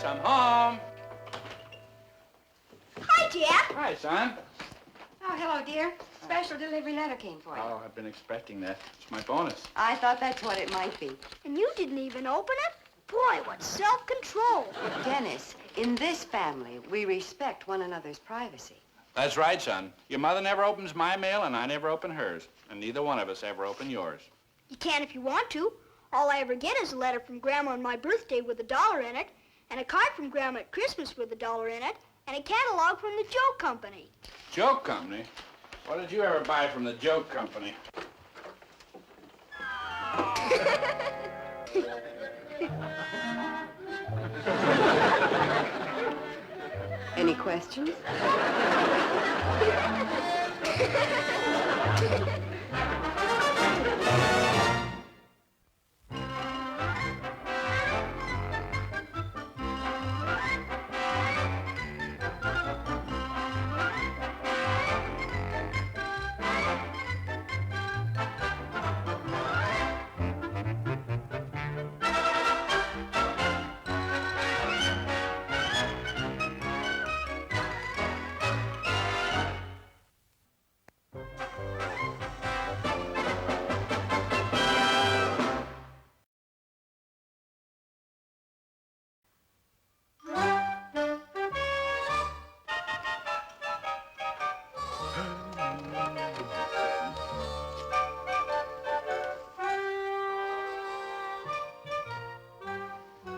Dennis, I'm home. Hi, Dad. Hi, son. Oh, hello, dear. Special delivery letter came for you. Oh, I've been expecting that. It's my bonus. I thought that's what it might be. And you didn't even open it? Boy, what self-control. Dennis, in this family, we respect one another's privacy. That's right, son. Your mother never opens my mail, and I never open hers. And neither one of us ever open yours. You can if you want to. All I ever get is a letter from Grandma on my birthday with $1 in it, and a card from Grandma at Christmas with $1 in it, and a catalog from the Joke Company. Joke Company? What did you ever buy from the Joke Company? Any questions?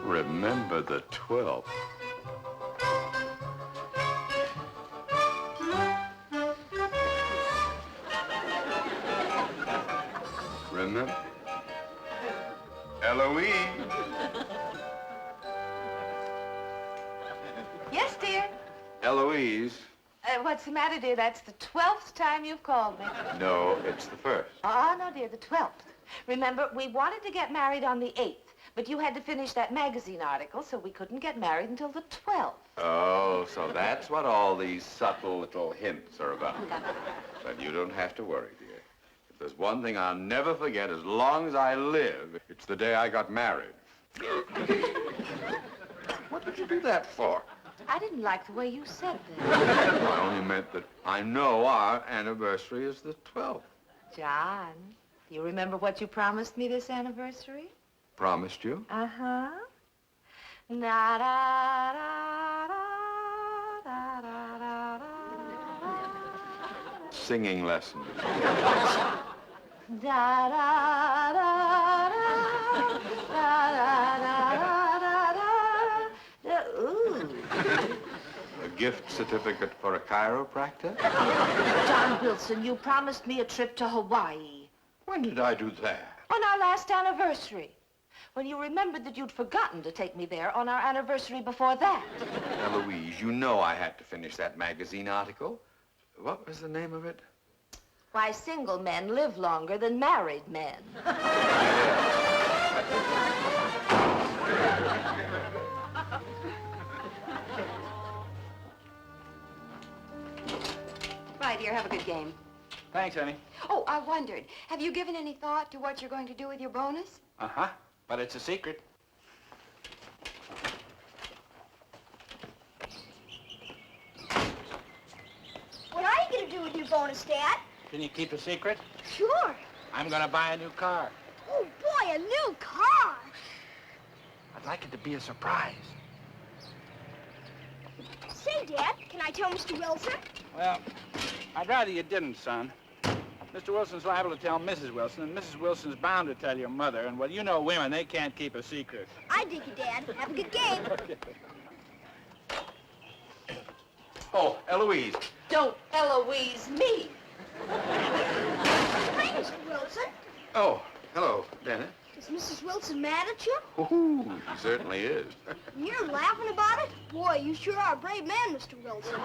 Remember the 12th. Remember? Eloise. Yes, dear. Eloise. What's the matter, dear? That's the 12th time you've called me. No, it's the 1st. Oh, no, dear, the 12th. Remember, we wanted to get married on the 8th, but you had to finish that magazine article, so we couldn't get married until the 12th. Oh, so that's what all these subtle little hints are about. But you don't have to worry, dear. If there's one thing I'll never forget as long as I live, it's the day I got married. What did you do that for? I didn't like the way you said that. I only meant that I know our anniversary is the 12th. John, do you remember what you promised me this anniversary? Promised you? Uh-huh. Na da da da da da da da. Singing lessons. Da da da da da da da da da. Ooh. A gift certificate for a chiropractor? John Wilson, you promised me a trip to Hawaii. When did I do that? On our last anniversary. When you remembered that you'd forgotten to take me there on our anniversary before that. Eloise, you know I had to finish that magazine article. What was the name of it? Why single men live longer than married men. Bye, dear. Have a good game. Thanks, honey. Oh, I wondered, have you given any thought to what you're going to do with your bonus? Uh-huh. But it's a secret. What are you going to do with your bonus, Dad? Can you keep a secret? Sure. I'm gonna buy a new car. Oh, boy, a new car. I'd like it to be a surprise. Say, Dad, can I tell Mr. Wilson? Well, I'd rather you didn't, son. Mr. Wilson's liable to tell Mrs. Wilson, and Mrs. Wilson's bound to tell your mother. And, well, you know women, they can't keep a secret. I dig you, Dad. Have a good game. Okay. Oh, Eloise. Don't Eloise me. Hi, Mr. Wilson. Oh, hello, Dennis. Is Mrs. Wilson mad at you? Ooh, he certainly is. You're laughing about it? Boy, you sure are a brave man, Mr. Wilson.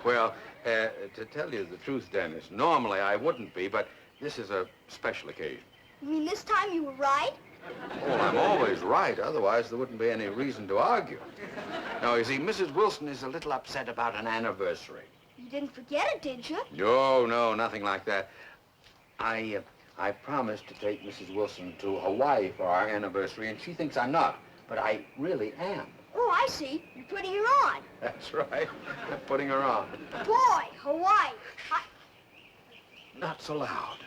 Well, to tell you the truth, Dennis, normally I wouldn't be, but this is a special occasion. You mean this time you were right? Well, I'm always right. Otherwise, there wouldn't be any reason to argue. Now, you see, Mrs. Wilson is a little upset about an anniversary. You didn't forget it, did you? No, nothing like that. I promised to take Mrs. Wilson to Hawaii for our anniversary, and she thinks I'm not, but I really am. Oh, Oh, I see. You're putting her on. That's right. I'm putting her on. Boy, Hawaii. Not so loud.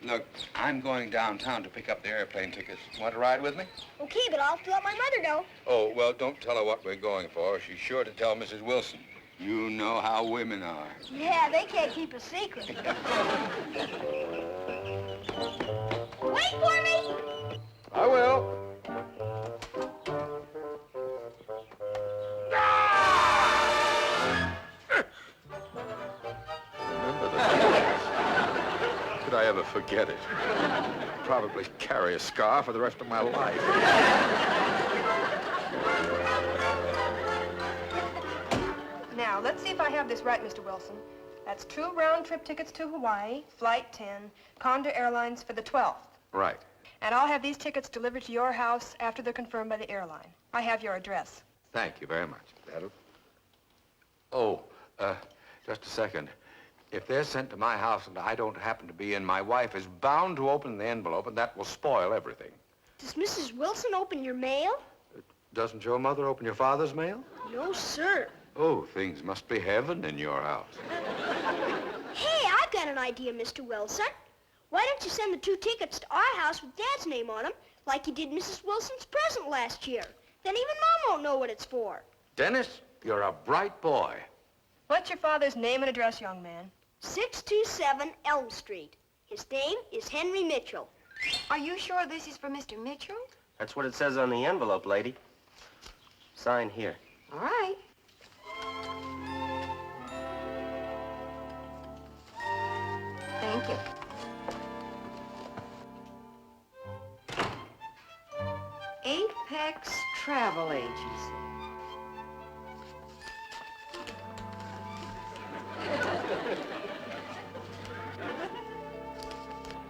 Look, I'm going downtown to pick up the airplane tickets. Want to ride with me? Okay, but I'll have to let my mother know. Oh, well, don't tell her what we're going for. She's sure to tell Mrs. Wilson. You know how women are. Yeah, they can't keep a secret. Wait for me! I will. Remember that. Could I ever forget it? Probably carry a scar for the rest of my life. Now, let's see if I have this right, Mr. Wilson. That's 2 round-trip tickets to Hawaii, Flight 10, Condor Airlines for the 12th. Right. And I'll have these tickets delivered to your house after they're confirmed by the airline. I have your address. Thank you very much. That'll... Oh, just a second. If they're sent to my house and I don't happen to be in, my wife is bound to open the envelope, and that will spoil everything. Does Mrs. Wilson open your mail? Doesn't your mother open your father's mail? No, sir. Oh, things must be heaven in your house. Hey, I've got an idea, Mr. Wilson. Why don't you send the 2 tickets to our house with Dad's name on them, like you did Mrs. Wilson's present last year? Then even Mom won't know what it's for. Dennis, you're a bright boy. What's your father's name and address, young man? 627 Elm Street. His name is Henry Mitchell. Are you sure this is for Mr. Mitchell? That's what it says on the envelope, lady. Sign here. All right. Thank you. Apex Travel Agency.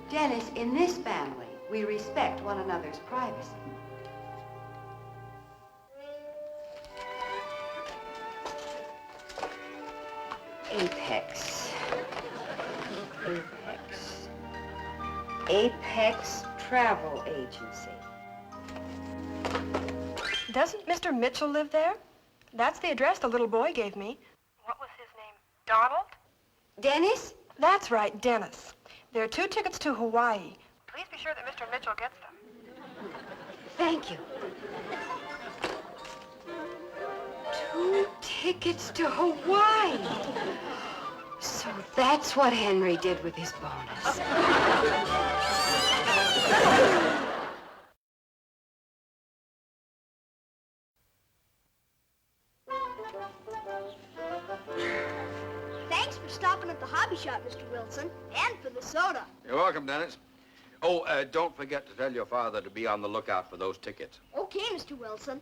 Dennis, in this family, we respect one another's privacy. Apex. Apex Travel Agency. Doesn't Mr. Mitchell live there? That's the address the little boy gave me. What was his name? Donald? Dennis? That's right, Dennis. There are 2 tickets to Hawaii. Please be sure that Mr. Mitchell gets them. Thank you. 2 tickets to Hawaii. So that's what Henry did with his bonus. Thanks for stopping at the hobby shop, Mr. Wilson, and for the soda. You're welcome, Dennis. Oh, don't forget to tell your father to be on the lookout for those tickets. Okay, Mr. Wilson.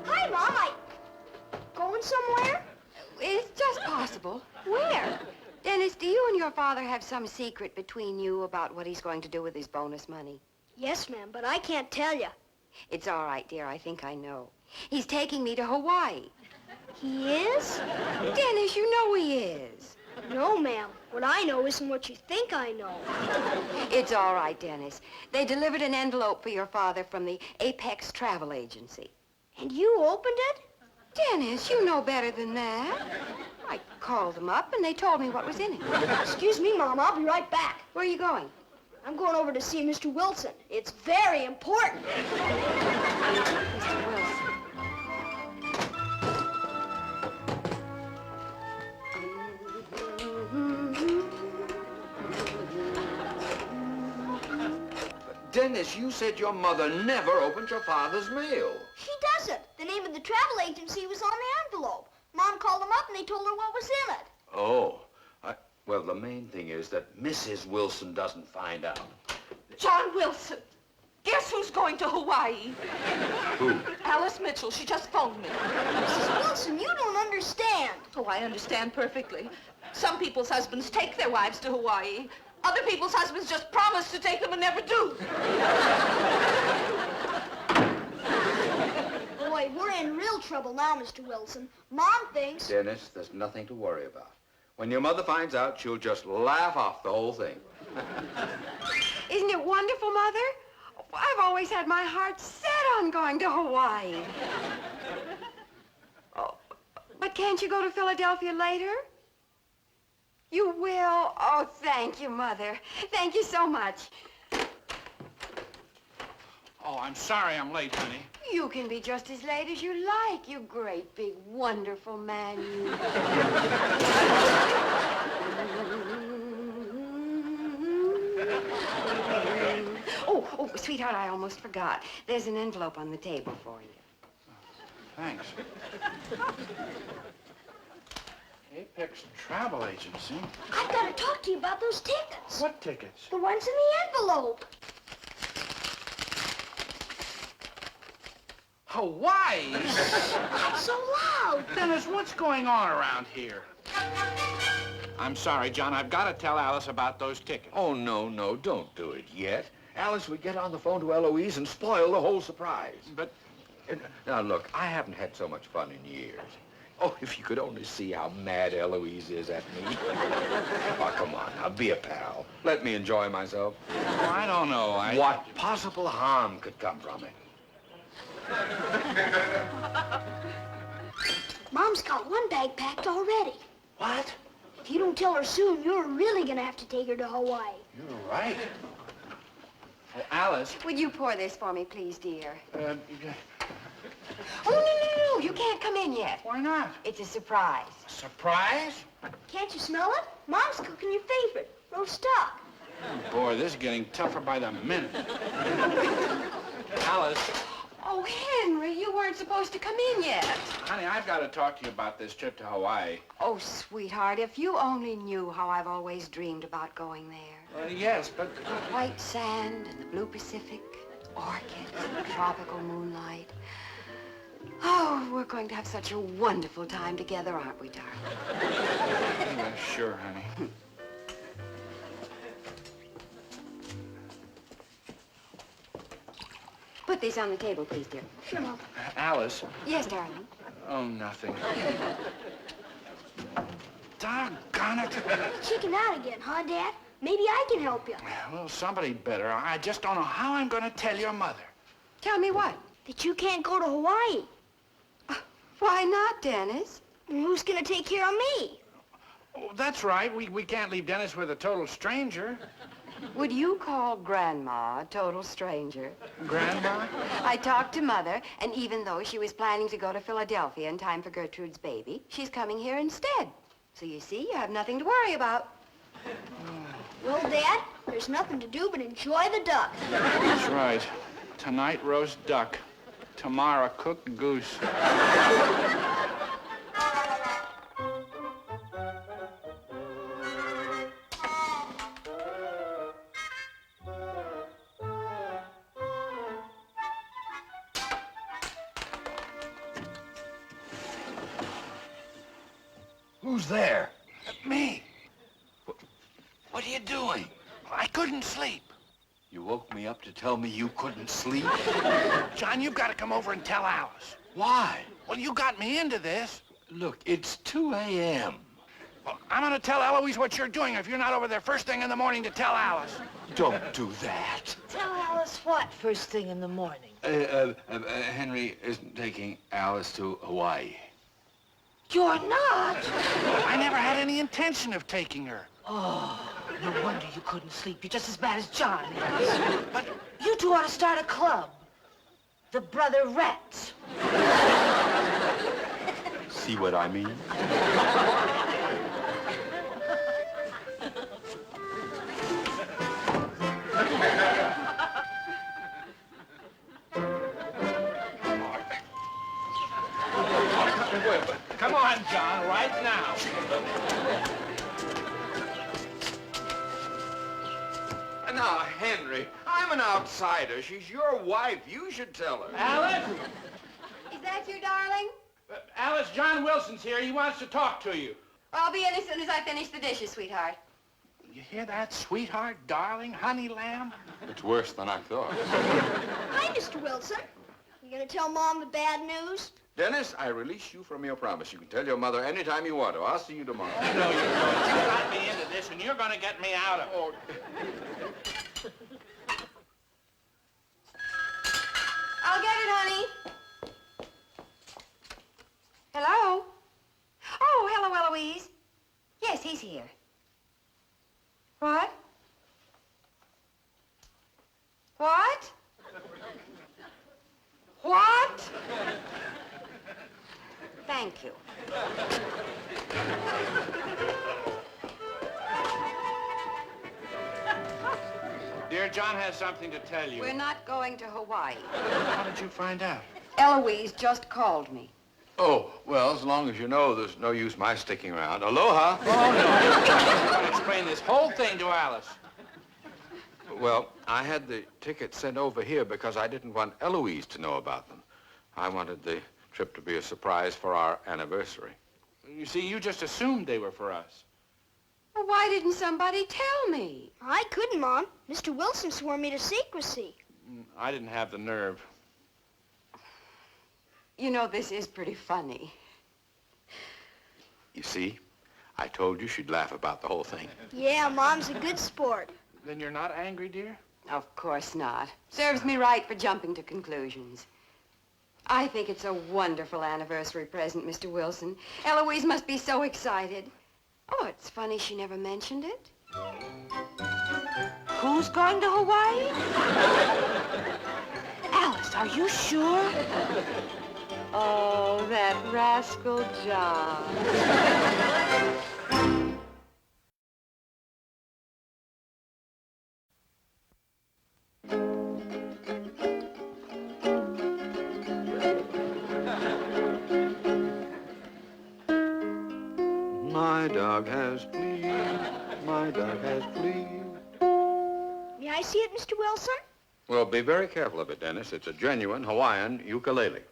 Hi, Mom. Going somewhere? It's just possible. Where? Dennis, do you and your father have some secret between you about what he's going to do with his bonus money? Yes, ma'am, but I can't tell you. It's all right, dear. I think I know. He's taking me to Hawaii. He is? Dennis, you know he is. No, ma'am. What I know isn't what you think I know. It's all right, Dennis. They delivered an envelope for your father from the Apex Travel Agency. And you opened it? Dennis, you know better than that. I called them up, and they told me what was in it. Excuse me, Mom. I'll be right back. Where are you going? I'm going over to see Mr. Wilson. It's very important. Mr. Wilson. Dennis, you said your mother never opened your father's mail. She doesn't. The name of the travel agency was on the envelope. Mom called them up and they told her what was in it. Oh. Well, the main thing is that Mrs. Wilson doesn't find out. John Wilson. Guess who's going to Hawaii? Who? Alice Mitchell. She just phoned me. Mrs. Wilson, you don't understand. Oh, I understand perfectly. Some people's husbands take their wives to Hawaii. Other people's husbands just promise to take them and never do. Boy, we're in real trouble now, Mr. Wilson. Mom thinks... Dennis, there's nothing to worry about. When your mother finds out, she'll just laugh off the whole thing. Isn't it wonderful, Mother? I've always had my heart set on going to Hawaii. Oh, but can't you go to Philadelphia later? You will? Oh, thank you, Mother. Thank you so much. Oh, I'm sorry I'm late, honey. You can be just as late as you like, you great, big, wonderful man, you. Oh, sweetheart, I almost forgot. There's an envelope on the table for you. Thanks. Apex Travel Agency? I've got to talk to you about those tickets. What tickets? The ones in the envelope. Hawaii? Not so loud. Dennis, what's going on around here? I'm sorry, John. I've got to tell Alice about those tickets. Oh, no, don't do it yet. Alice would get on the phone to Eloise and spoil the whole surprise. But... Now, look, I haven't had so much fun in years. Oh, if you could only see how mad Eloise is at me. Oh, come on, now, be a pal. Let me enjoy myself. Oh, I don't know. What possible harm could come from it? Mom's got one bag packed already. What? If you don't tell her soon, you're really going to have to take her to Hawaii. You're right. Oh, Alice. Would you pour this for me, please, dear? Uh, Oh, no. You can't come in yet. why not? It's a surprise. Surprise? Can't you smell it? Mom's cooking your favorite, roast duck. Oh, boy, this is getting tougher by the minute. Alice. Oh, Henry, you weren't supposed to come in yet. Honey, I've got to talk to you about this trip to Hawaii. Oh, sweetheart, if you only knew how I've always dreamed about going there. Yes, but... The white sand and the blue Pacific, orchids and tropical moonlight. Oh, we're going to have such a wonderful time together, aren't we, darling? Yeah, sure, honey. Put these on the table, please, dear. Sure, Mom. Alice. Yes, darling. Oh, nothing. Doggone it. Chicken out again, huh, Dad? Maybe I can help you. Well, somebody better. I just don't know how I'm going to tell your mother. Tell me what? That you can't go to Hawaii. Why not, Dennis? And who's going to take care of me? Oh, that's right. We can't leave Dennis with a total stranger. Would you call Grandma a total stranger? Grandma? I talked to Mother, and even though she was planning to go to Philadelphia in time for Gertrude's baby, she's coming here instead. So you see, you have nothing to worry about. Well, Dad, there's nothing to do but enjoy the duck. That's right. Tonight, roast duck. Tomorrow, cooked goose. Who's there? Me. What are you doing? I couldn't sleep. You woke me up to tell me you couldn't sleep? John, you've got to come over and tell Alice. Why? Well, you got me into this. Look, it's 2 a.m. Well, I'm going to tell Eloise what you're doing if you're not over there first thing in the morning to tell Alice. Don't do that. Tell Alice what first thing in the morning? Henry isn't taking Alice to Hawaii. You're not? I never had any intention of taking her. Oh, no wonder you couldn't sleep. You're just as bad as John is. But you two ought to start a club. The Brother Rats. See what I mean? Come on, John, right now. Now, Henry, I'm an outsider. She's your wife. You should tell her. Alice? Is that you, darling? Alice, John Wilson's here. He wants to talk to you. I'll be in as soon as I finish the dishes, sweetheart. You hear that, sweetheart, darling, honey lamb? It's worse than I thought. Hi, Mr. Wilson. You going to tell Mom the bad news? Dennis, I release you from your promise. You can tell your mother anytime you want to. I'll see you tomorrow. No, you don't. You got me into this, and you're going to get me out of it. Oh. I'll get it, honey. Hello? Oh, hello, Eloise. Yes, he's here. What? What? What? Thank you. Dear, John has something to tell you. We're not going to Hawaii. How did you find out? Eloise just called me. Oh, well, as long as you know there's no use my sticking around. Aloha. Oh, no. I'll explain this whole thing to Alice. Well, I had the tickets sent over here because I didn't want Eloise to know about them. I wanted the trip to be a surprise for our anniversary. You see, you just assumed they were for us. Well, why didn't somebody tell me? I couldn't, Mom. Mr. Wilson swore me to secrecy. I didn't have the nerve. You know, this is pretty funny. You see, I told you she'd laugh about the whole thing. Yeah, Mom's a good sport. Then you're not angry, dear? Of course not. Serves me right for jumping to conclusions. I think it's a wonderful anniversary present, Mr. Wilson. Eloise must be so excited. Oh, it's funny she never mentioned it. Who's going to Hawaii? Alice, are you sure? Oh, that rascal John. My dog has fleas. My dog has fleas. May I see it, Mr. Wilson? Well, be very careful of it, Dennis. It's a genuine Hawaiian ukulele.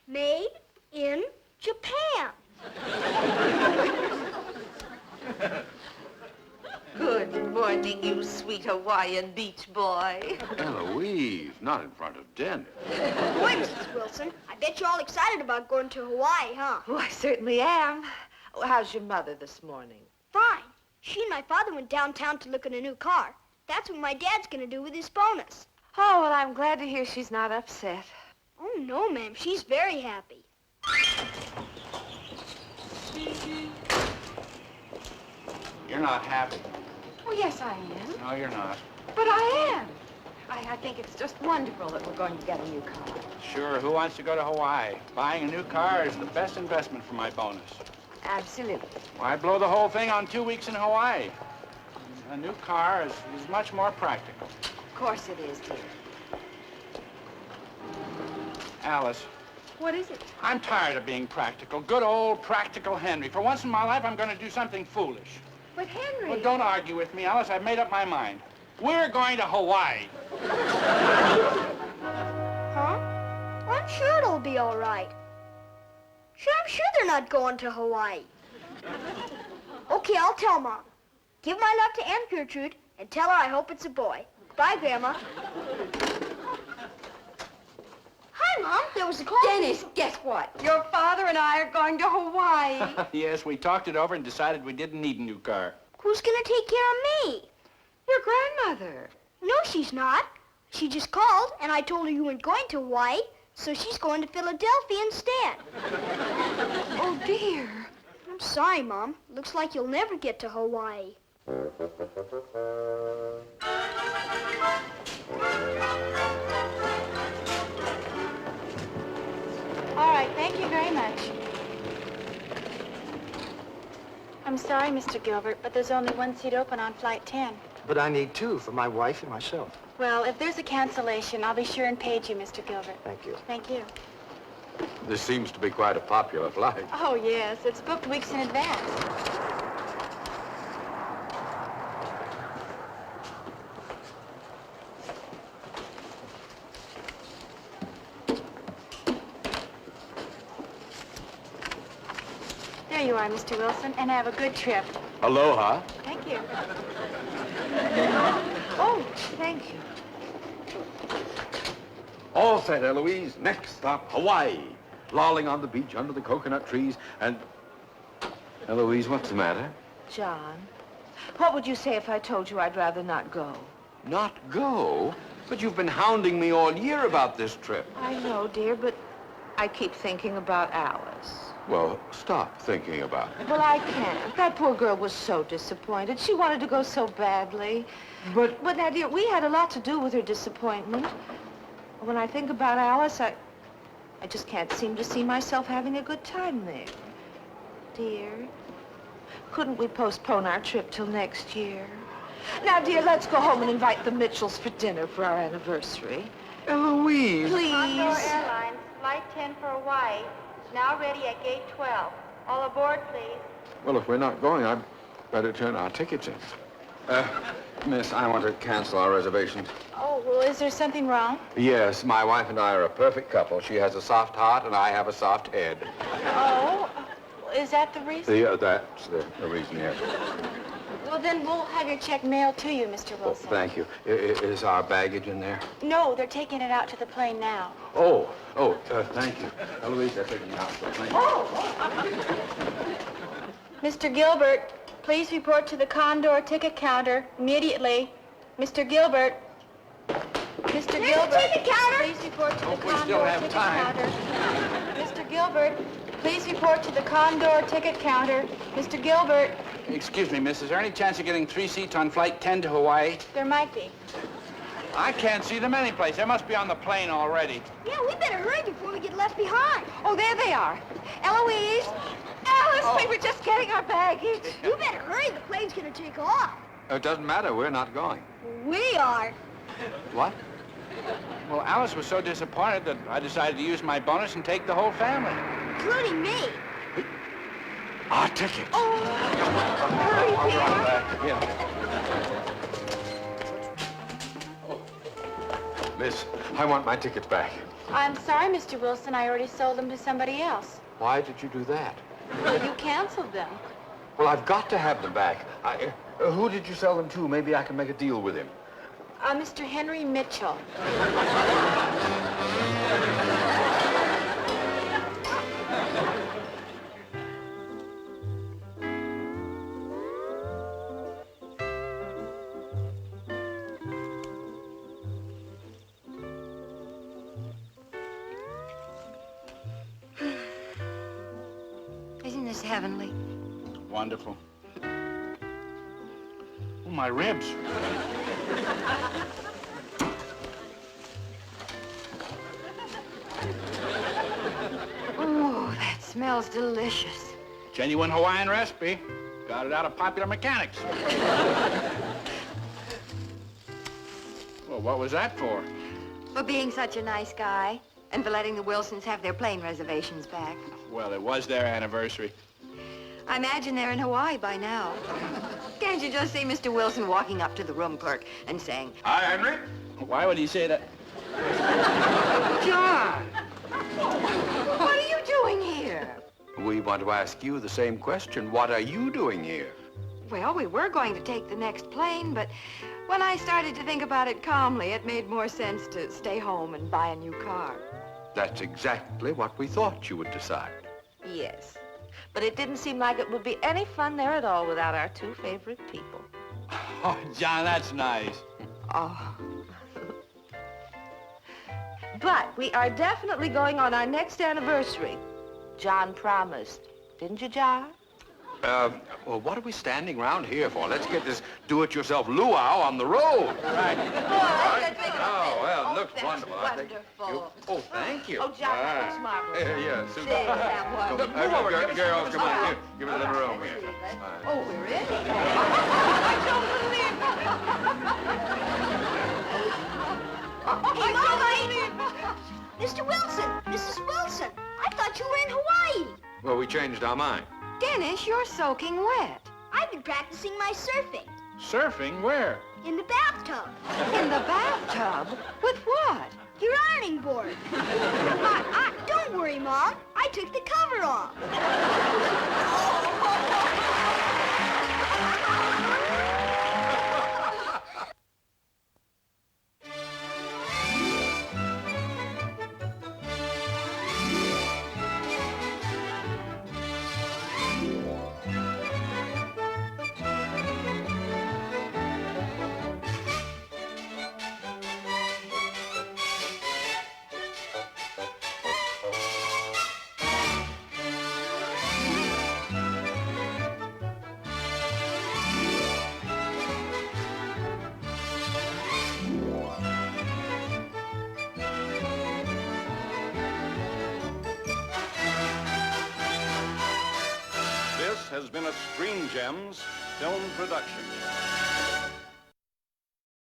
Made in Japan. Good morning, you sweet Hawaiian beach boy. Eloise, not in front of Dennis. Boy, Mrs. Wilson, I bet you're all excited about going to Hawaii, huh? Oh, I certainly am. Oh, how's your mother this morning? Fine. She and my father went downtown to look at a new car. That's what my dad's gonna do with his bonus. Oh, well, I'm glad to hear she's not upset. Oh, no, ma'am. She's very happy. You're not happy. Oh, yes, I am. No, you're not. But I am. I think it's just wonderful that we're going to get a new car. Sure, who wants to go to Hawaii? Buying a new car is the best investment for my bonus. Absolutely. Why blow the whole thing on 2 weeks in Hawaii? A new car is much more practical. Of course it is, dear. Alice, What is it? I'm tired of being practical. Good old practical Henry. For once in my life, I'm going to do something foolish. But Henry... Well, don't argue with me, Alice. I've made up my mind. We're going to Hawaii. Huh? I'm sure it'll be all right. Sure, I'm sure they're not going to Hawaii. Okay, I'll tell Mom. Give my love to Aunt Gertrude and tell her I hope it's a boy. Bye, Grandma. Hi, Mom. There was a call. Dennis, guess what? Your father and I are going to Hawaii. Yes, we talked it over and decided we didn't need a new car. Who's going to take care of me? Your grandmother. No, she's not. She just called, and I told her you weren't going to Hawaii, so she's going to Philadelphia instead. Oh, dear. I'm sorry, Mom. Looks like you'll never get to Hawaii. All right, thank you very much. I'm sorry, Mr. Gilbert, but there's only one seat open on Flight 10. But I need two for my wife and myself. Well, if there's a cancellation, I'll be sure and page you, Mr. Gilbert. Thank you. Thank you. This seems to be quite a popular flight. Oh, yes. It's booked weeks in advance. There you are, Mr. Wilson, and have a good trip. Aloha. Thank you. Oh, thank you. All set, Eloise. Next stop, Hawaii. lolling on the beach under the coconut trees, and... Eloise, what's the matter? John, what would you say if I told you I'd rather not go? Not go? But you've been hounding me all year about this trip. I know, dear, but I keep thinking about Alice. Well, stop thinking about it. Well, I can't. That poor girl was so disappointed. She wanted to go so badly. But now, dear, we had a lot to do with her disappointment. When I think about Alice, I just can't seem to see myself having a good time there. Dear, couldn't we postpone our trip till next year? Now, dear, let's go home and invite the Mitchells for dinner for our anniversary. Eloise! Please. Condor Airlines, Flight 10 for Hawaii, is now ready at gate 12. All aboard, please. Well, if we're not going, I'd better turn our tickets in. Miss, I want to cancel our reservations. Oh, well, is there something wrong? Yes, my wife and I are a perfect couple. She has a soft heart and I have a soft head. Oh, is that the reason? That's the reason, yes. Well, then we'll have your check mailed to you, Mr. Oh, Wilson. thank you. Is our baggage in there? No, they're taking it out to the plane now. Thank you. Eloise, they're taking me out. Thank you. Mr. Gilbert, please report to the Condor ticket counter immediately. Mr. Gilbert. Mr. There's Gilbert. the ticket counter. Please report to the Hope we Condor still have ticket time. counter. Mr. Gilbert, please report to the Condor ticket counter. Mr. Gilbert. Excuse me, miss, is there any chance of getting 3 seats on Flight 10 to Hawaii? There might be. I can't see them anyplace. They must be on the plane already. Yeah, we better hurry before we get left behind. Oh, there they are. Eloise! Alice, Oh. we were just getting our baggage. You better hurry. The plane's gonna take off. It doesn't matter. We're not going. We are. What? Well, Alice was so disappointed that I decided to use my bonus and take the whole family. Including me. Our tickets. Hurry, dear. Miss, I want my tickets back. I'm sorry, Mr. Wilson. I already sold them to somebody else. Why did you do that? Well, you canceled them. Well, I've got to have them back. Who did you sell them to? Maybe I can make a deal with him. Mr. Henry Mitchell. Isn't this heavenly? Wonderful. Oh, my ribs. Oh, that smells delicious. Genuine Hawaiian recipe. Got it out of Popular Mechanics. Well, what was that for? For being such a nice guy and for letting the Wilsons have their plane reservations back. Well, it was their anniversary. I imagine they're in Hawaii by now. Can't you just see Mr. Wilson walking up to the room clerk and saying, Hi, Henry. Why would he say that? John! What are you doing here? We want to ask you the same question. What are you doing here? Well, we were going to take the next plane, but when I started to think about it calmly, it made more sense to stay home and buy a new car. That's exactly what we thought you would decide. Yes. But it didn't seem like it would be any fun there at all without our two favorite people. Oh, John, that's nice. Oh, But we are definitely going on our next anniversary. John promised. Didn't you, John? Well, what are we standing around here for? Let's get this do-it-yourself luau on the road. Right. Oh, well, it looks that's wonderful. wonderful. Oh, thank you. Oh, John, that looks marvelous. Yeah, super. There, that one. Move over, girls, come on. Give it a little room here. Oh, we're in. Hey, Mama! Mr. Wilson! Mrs. Wilson! I thought you were in Hawaii. Well, we changed our mind. Dennis, you're soaking wet. I've been practicing my surfing. Surfing? Where? In the bathtub. In the bathtub? With what? Your ironing board. Don't worry, Mom. I took the cover off. has been a Screen Gems film production.